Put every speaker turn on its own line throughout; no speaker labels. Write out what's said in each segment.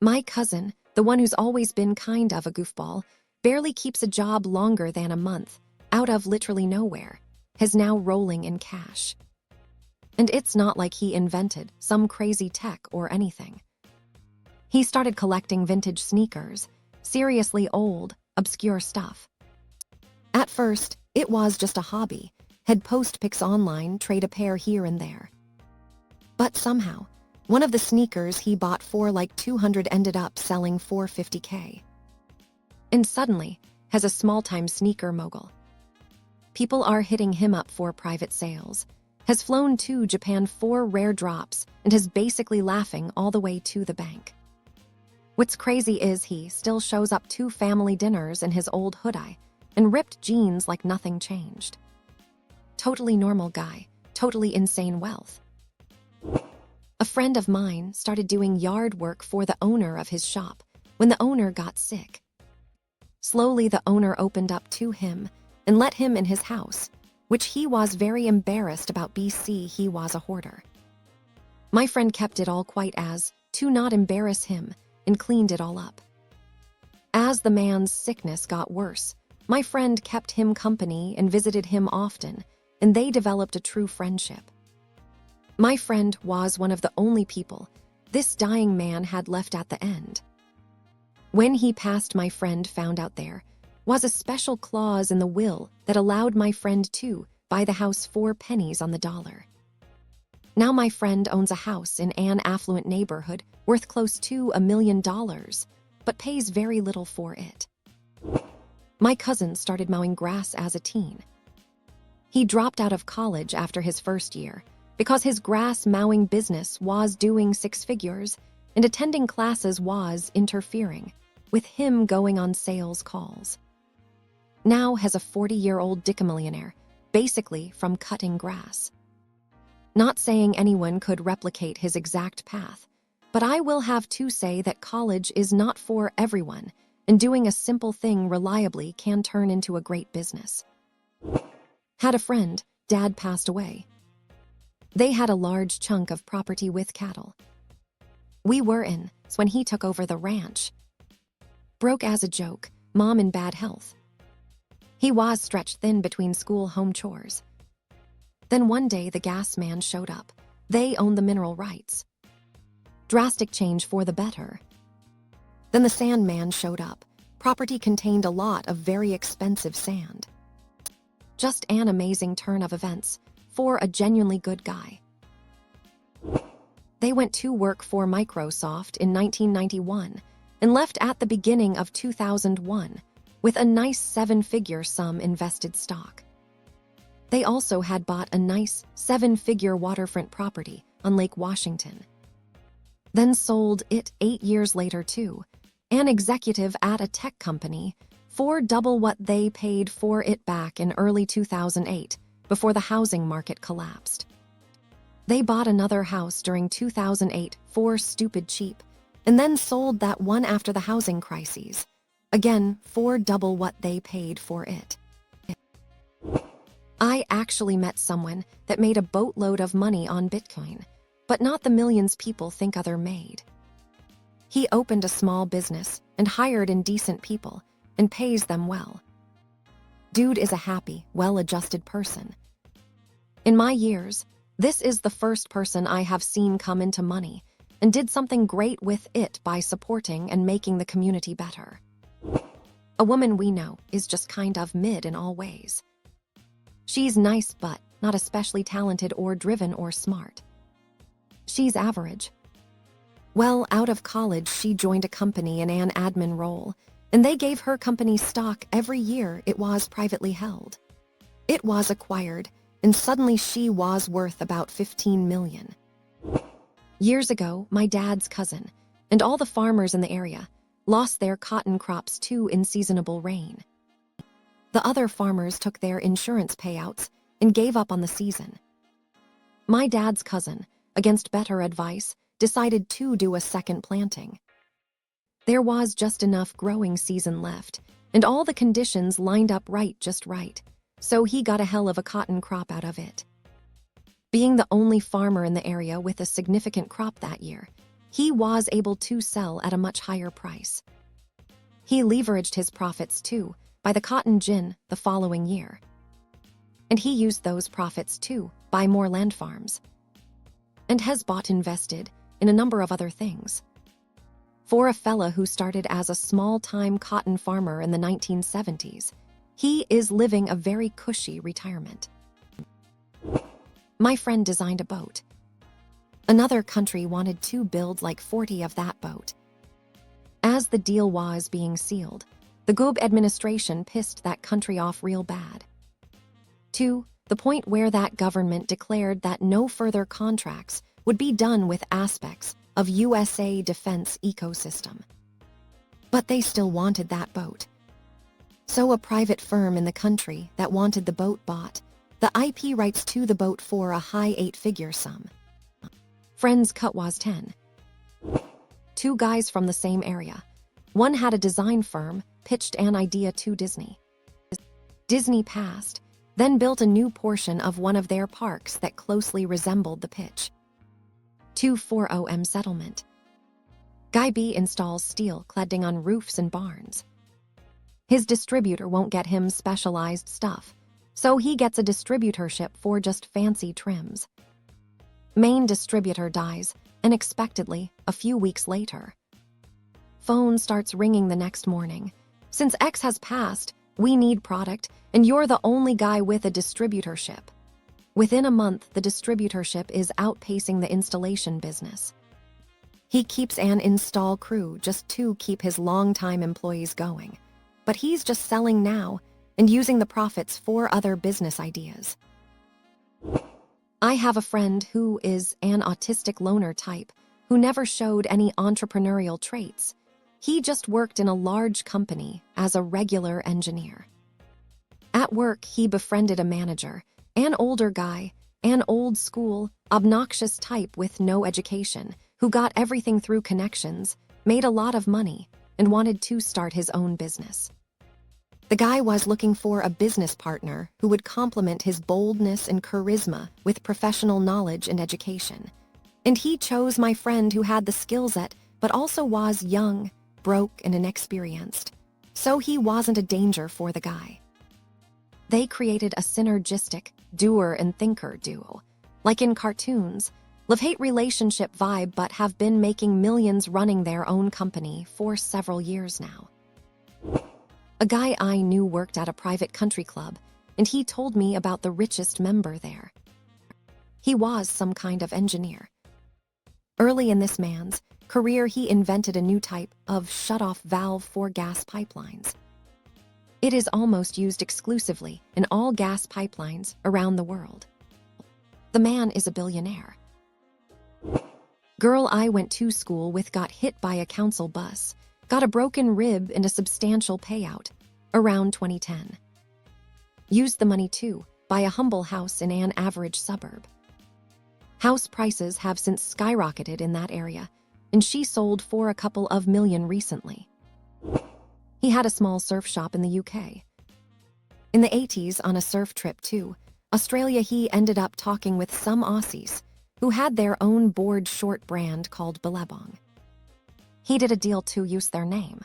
My cousin, the one who's always been kind of a goofball, barely keeps a job longer than a month, out of literally nowhere, is now rolling in cash. And it's not like he invented some crazy tech or anything. He started collecting vintage sneakers, seriously old, obscure stuff. At first, it was just a hobby. He'd post pics online, trade a pair here and there. But somehow, one of the sneakers he bought for like 200 ended up selling for $50K. And suddenly, has a small-time sneaker mogul. People are hitting him up for private sales, has flown to Japan for rare drops, and is basically laughing all the way to the bank. What's crazy is he still shows up to family dinners in his old hoodie and ripped jeans like nothing changed. Totally normal guy, totally insane wealth. A friend of mine started doing yard work for the owner of his shop when the owner got sick. Slowly, the owner opened up to him and let him in his house, which he was very embarrassed about. He was a hoarder. My friend kept it all quiet as to not embarrass him and cleaned it all up. As the man's sickness got worse, my friend kept him company and visited him often, and they developed a true friendship. My friend was one of the only people this dying man had left at the end. When he passed, my friend found out there was a special clause in the will that allowed my friend to buy the house for pennies on the dollar. Now my friend owns a house in an affluent neighborhood worth close to $1 million, but pays very little for it. My cousin started mowing grass as a teen. He dropped out of college after his first year because his grass mowing business was doing six figures and attending classes was interfering with him going on sales calls. Now has a 40-year-old dicamillionaire, basically from cutting grass. Not saying anyone could replicate his exact path, but I will have to say that college is not for everyone, and doing a simple thing reliably can turn into a great business. Had a friend, dad passed away. They had a large chunk of property with cattle. We were in, so when he took over the ranch. Broke as a joke, mom in bad health. He was stretched thin between school-home chores. Then one day the gas man showed up. They owned the mineral rights. Drastic change for the better. Then the sand man showed up. Property contained a lot of very expensive sand. Just an amazing turn of events for a genuinely good guy. They went to work for Microsoft in 1991 and left at the beginning of 2001 with a nice seven-figure sum invested stock. They also had bought a nice seven-figure waterfront property on Lake Washington. Then sold it 8 years later to an executive at a tech company for double what they paid for it back in early 2008 before the housing market collapsed. They bought another house during 2008 for stupid cheap and then sold that one after the housing crises, again for double what they paid for it. I actually met someone that made a boatload of money on Bitcoin, but not the millions people think other made. He opened a small business and hired in decent people and pays them well. Dude is a happy, well-adjusted person. In my years, this is the first person I have seen come into money and did something great with it by supporting and making the community better. A woman we know is just kind of mid in all ways. She's nice but not especially talented or driven or smart. She's average. Well, out of college, she joined a company in an admin role, and they gave her company stock every year it was privately held. It was acquired, and suddenly she was worth about $15 million. Years ago, my dad's cousin, and all the farmers in the area, lost their cotton crops to unseasonable rain. The other farmers took their insurance payouts and gave up on the season. My dad's cousin, against better advice, decided to do a second planting. There was just enough growing season left, and all the conditions lined up just right, so he got a hell of a cotton crop out of it. Being the only farmer in the area with a significant crop that year, he was able to sell at a much higher price. He leveraged his profits too by the cotton gin the following year. And he used those profits to buy more land farms. And has invested in a number of other things. For a fella who started as a small-time cotton farmer in the 1970s, he is living a very cushy retirement. My friend designed a boat. Another country wanted to build like 40 of that boat. As the deal was being sealed, the Gub administration pissed that country off real bad. To the point where that government declared that no further contracts would be done with aspects of USA defense ecosystem. But they still wanted that boat. So a private firm in the country that wanted the boat bought the IP rights to the boat for a high 8-figure sum. Friends cut was 10. Two guys from the same area. One had a design firm, pitched an idea to Disney. Disney passed, then built a new portion of one of their parks that closely resembled the pitch. 240M settlement. Guy B installs steel cladding on roofs and barns. His distributor won't get him specialized stuff, so he gets a distributorship for just fancy trims. Main distributor dies, unexpectedly, a few weeks later. Phone starts ringing the next morning. Since X has passed, we need product, and you're the only guy with a distributorship. Within a month, the distributorship is outpacing the installation business. He keeps an install crew just to keep his longtime employees going, but he's just selling now and using the profits for other business ideas. I have a friend who is an autistic loner type who never showed any entrepreneurial traits. He just worked in a large company as a regular engineer. At work, he befriended a manager, an older guy, an old-school, obnoxious type with no education, who got everything through connections, made a lot of money, and wanted to start his own business. The guy was looking for a business partner who would complement his boldness and charisma with professional knowledge and education. And he chose my friend who had the skill set, but also was young, broke, and inexperienced. So he wasn't a danger for the guy. They created a synergistic doer and thinker duo, like in cartoons, love-hate relationship vibe, but have been making millions running their own company for several years now. A guy I knew worked at a private country club, and he told me about the richest member there. He was some kind of engineer. Early in this man's career, he invented a new type of shut-off valve for gas pipelines. It is almost used exclusively in all gas pipelines around the world. The man is a billionaire. Girl I went to school with got hit by a council bus, got a broken rib and a substantial payout, around 2010. Used the money to buy a humble house in an average suburb. House prices have since skyrocketed in that area, and she sold for a couple of million recently. He had a small surf shop in the UK. In the 80s, on a surf trip to Australia, he ended up talking with some Aussies who had their own board short brand called Billabong. He did a deal to use their name,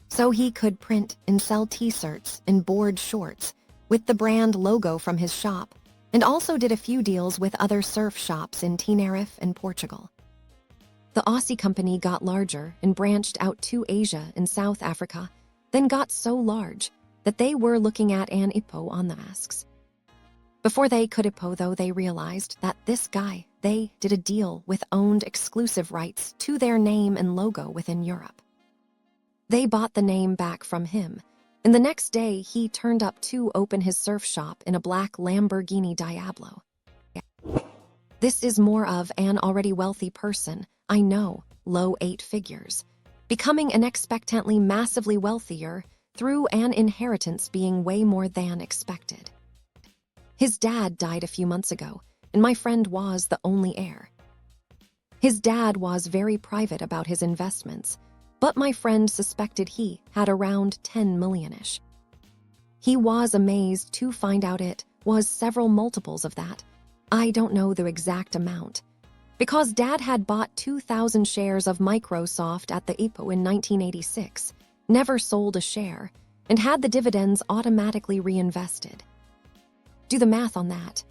so he could print and sell t-shirts and board shorts with the brand logo from his shop, and also did a few deals with other surf shops in Tenerife and Portugal. The Aussie company got larger and branched out to Asia and South Africa, then got so large that they were looking at an IPO on the masks. Before they could IPO, though, they realized that this guy, they did a deal with owned exclusive rights to their name and logo within Europe. They bought the name back from him, and the next day he turned up to open his surf shop in a black Lamborghini Diablo. This is more of an already wealthy person, I know, low 8 figures, becoming unexpectedly massively wealthier through an inheritance being way more than expected. His dad died a few months ago, and my friend was the only heir. His dad was very private about his investments, but my friend suspected he had around 10 million-ish. He was amazed to find out it was several multiples of that. I don't know the exact amount, Because Dad had bought 2,000 shares of Microsoft at the IPO in 1986, never sold a share, and had the dividends automatically reinvested. Do the math on that.